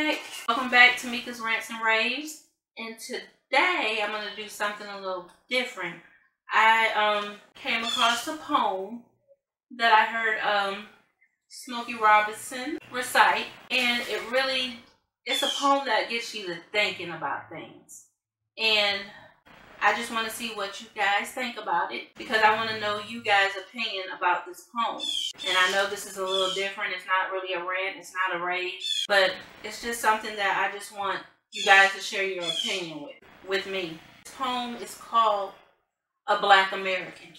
back. Welcome back to Mika's Rants and Raves. And today I'm going to do something a little different. I came across a poem that I heard Smokey Robinson recite. And it's a poem that gets you to thinking about things. And I just want to see what you guys think about it, because I want to know you guys' opinion about this poem. And I know this is a little different. It's not really a rant. It's not a rave. But it's just something that I just want you guys to share your opinion with me. This poem is called A Black American.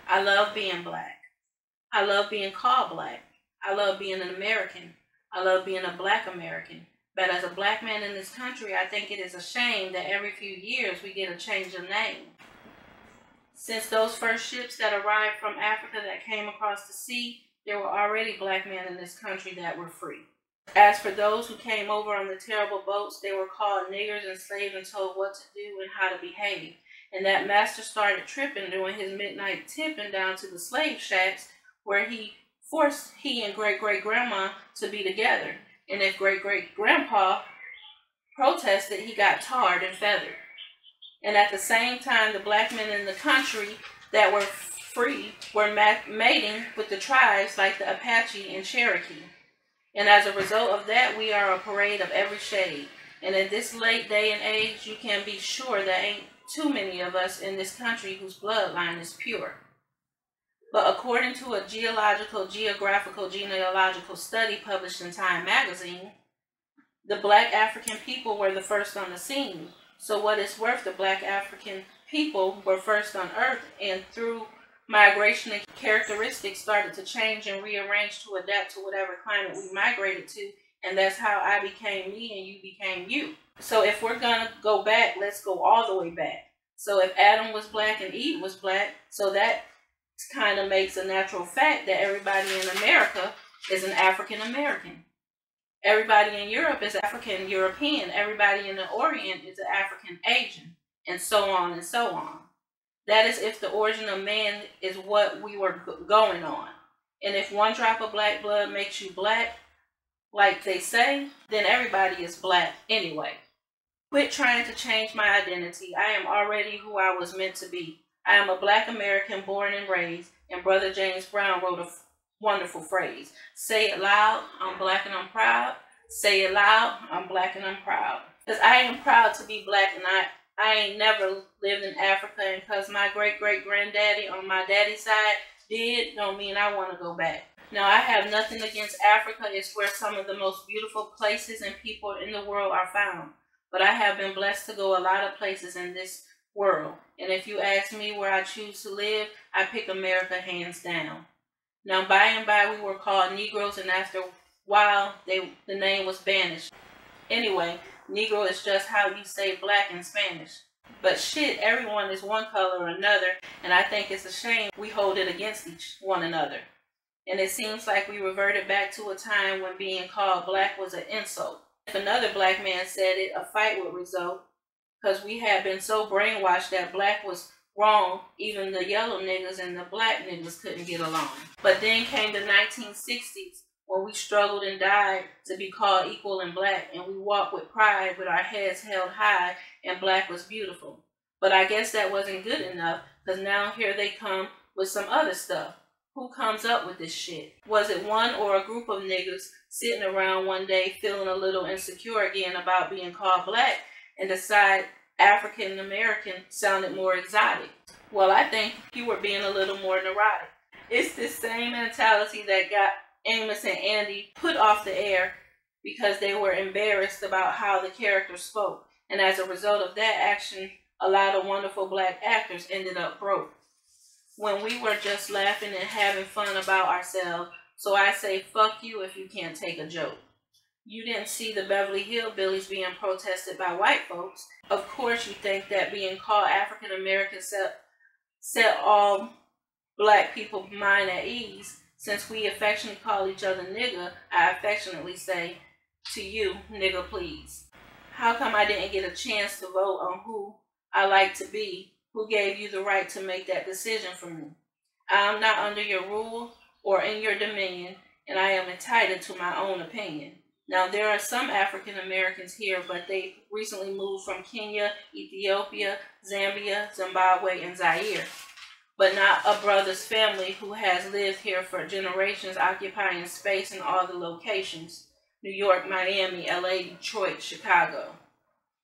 I love being black. I love being called black. I love being an American. I love being a black American. But as a black man in this country, I think it is a shame that every few years we get a change of name. Since those first ships that arrived from Africa that came across the sea, there were already black men in this country that were free. As for those who came over on the terrible boats, they were called niggers, enslaved, and told what to do and how to behave. And that master started tripping during his midnight tipping down to the slave shacks, where he forced he and great-great-grandma to be together. And if great-great-grandpa protested, he got tarred and feathered. And at the same time, the black men in the country that were free were mating with the tribes like the Apache and Cherokee. And as a result of that, we are a parade of every shade. And in this late day and age, you can be sure there ain't too many of us in this country whose bloodline is pure. But according to a geographical, genealogical study published in Time magazine, the black African people were the first on the scene. So what it's worth, the black African people were first on earth, and through migration and characteristics started to change and rearrange to adapt to whatever climate we migrated to. And that's how I became me and you became you. So if we're going to go back, let's go all the way back. So if Adam was black and Eve was black, so that kind of makes a natural fact that everybody in America is an African American. Everybody in Europe is African European. Everybody in the Orient is an African Asian, and so on and so on. That is if the origin of man is what we were going on. And if one drop of black blood makes you black, like they say, then everybody is black anyway. Quit trying to change my identity. I am already who I was meant to be. I am a black American born and raised, and Brother James Brown wrote a wonderful phrase. Say it loud, I'm black and I'm proud. Say it loud, I'm black and I'm proud. Because I am proud to be black, and I ain't never lived in Africa, and because my great-great-granddaddy on my daddy's side did, don't mean I want to go back. Now, I have nothing against Africa. It's where some of the most beautiful places and people in the world are found. But I have been blessed to go a lot of places in this world. And if you ask me where I choose to live, I pick America hands down. Now, by and by, we were called Negroes, and after a while, the name was banished. Anyway, Negro is just how you say black in Spanish. But shit, everyone is one color or another, and I think it's a shame we hold it against one another. And it seems like we reverted back to a time when being called black was an insult. If another black man said it, a fight would result, because we had been so brainwashed that black was wrong. Even the yellow niggas and the black niggas couldn't get along. But then came the 1960s, when we struggled and died to be called equal and black, and we walked with pride with our heads held high, and black was beautiful. But I guess that wasn't good enough, because now here they come with some other stuff. Who comes up with this shit? Was it one or a group of niggas sitting around one day feeling a little insecure again about being called black, and decide African American sounded more exotic? Well, I think you were being a little more neurotic. It's this same mentality that got Amos and Andy put off the air because they were embarrassed about how the characters spoke. And as a result of that action, a lot of wonderful black actors ended up broke, when we were just laughing and having fun about ourselves. So I say, fuck you if you can't take a joke. You didn't see the Beverly Hillbillies being protested by white folks. Of course you think that being called African American set all black people mind at ease. Since we affectionately call each other nigga, I affectionately say to you, nigga please. How come I didn't get a chance to vote on who I like to be? Who gave you the right to make that decision for me? I am not under your rule or in your dominion, and I am entitled to my own opinion. Now, there are some African Americans here, but they recently moved from Kenya, Ethiopia, Zambia, Zimbabwe, and Zaire. But not a brother's family who has lived here for generations, occupying space in all the locations: New York, Miami, LA, Detroit, Chicago.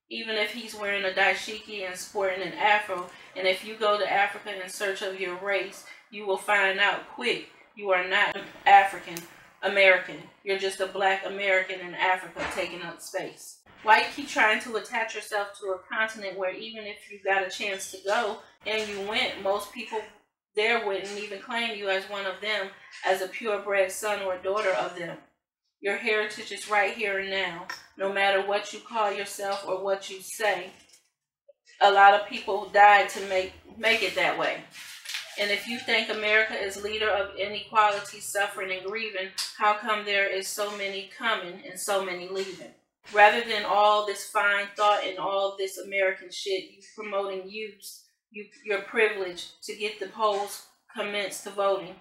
Even if he's wearing a dashiki and sporting an afro, and if you go to Africa in search of your race, you will find out quick you are not African American. You're just a black American in Africa taking up space. Why you keep trying to attach yourself to a continent where even if you got a chance to go and you went, most people there wouldn't even claim you as one of them, as a purebred son or daughter of them? Your heritage is right here and now, no matter what you call yourself or what you say. A lot of people died to make it that way. And if you think America is leader of inequality, suffering, and grieving, how come there is so many coming and so many leaving? Rather than all this fine thought and all this American shit, you promoting your privilege to get the polls commenced to voting.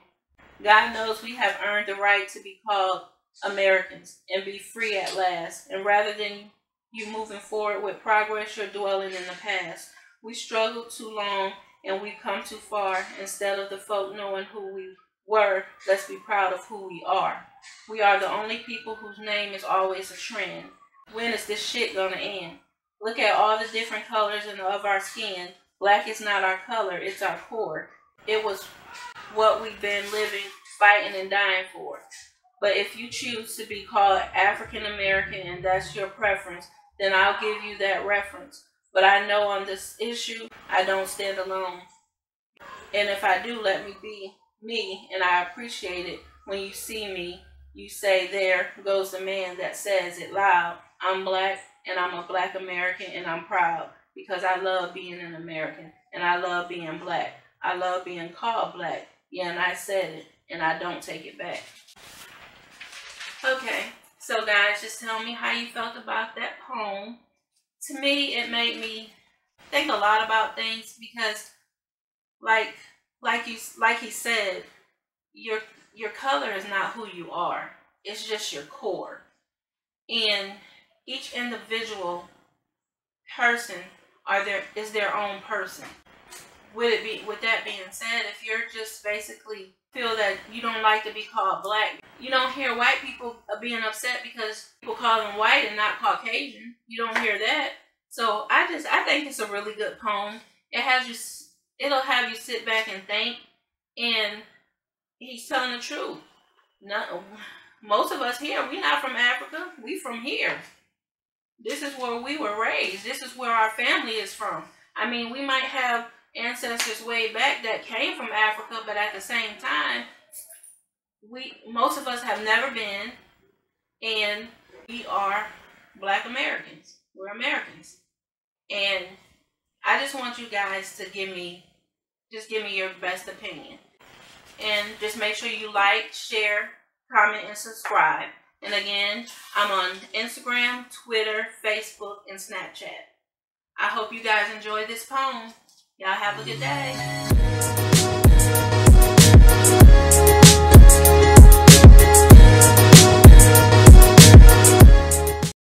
God knows we have earned the right to be called Americans and be free at last. And rather than you moving forward with progress, you're dwelling in the past. We struggled too long and we've come too far. Instead of the folk knowing who we were, let's be proud of who we are. We are the only people whose name is always a trend. When is this shit gonna end? Look at all the different colors of our skin. Black is not our color, it's our core. It was what we've been living, fighting, and dying for. But if you choose to be called African American and that's your preference, then I'll give you that reference. But I know on this issue, I don't stand alone. And if I do, let me be me, and I appreciate it. When you see me, you say, there goes the man that says it loud. I'm black, and I'm a black American, and I'm proud because I love being an American, and I love being black. I love being called black. Yeah, and I said it, and I don't take it back. Okay, so guys, just tell me how you felt about that poem. To me, it made me think a lot about things because, like he said, your color is not who you are. It's just your core. And each individual person is their own person. With that being said, if you're just basically feel that you don't like to be called black, you don't hear white people being upset because people call them white and not Caucasian. You don't hear that. So I think it's a really good poem. It'll have you sit back and think, and he's telling the truth. No, most of us here, we're not from Africa. We from here. This is where we were raised. This is where our family is from. I mean, we might have ancestors way back that came from Africa, but at the same time, most of us have never been, and we are black Americans. We're Americans. And I just want you guys to give me your best opinion. And just make sure you like, share, comment, and subscribe. And again, I'm on Instagram, Twitter, Facebook, and Snapchat. I hope you guys enjoyed this poem. Y'all have a good day.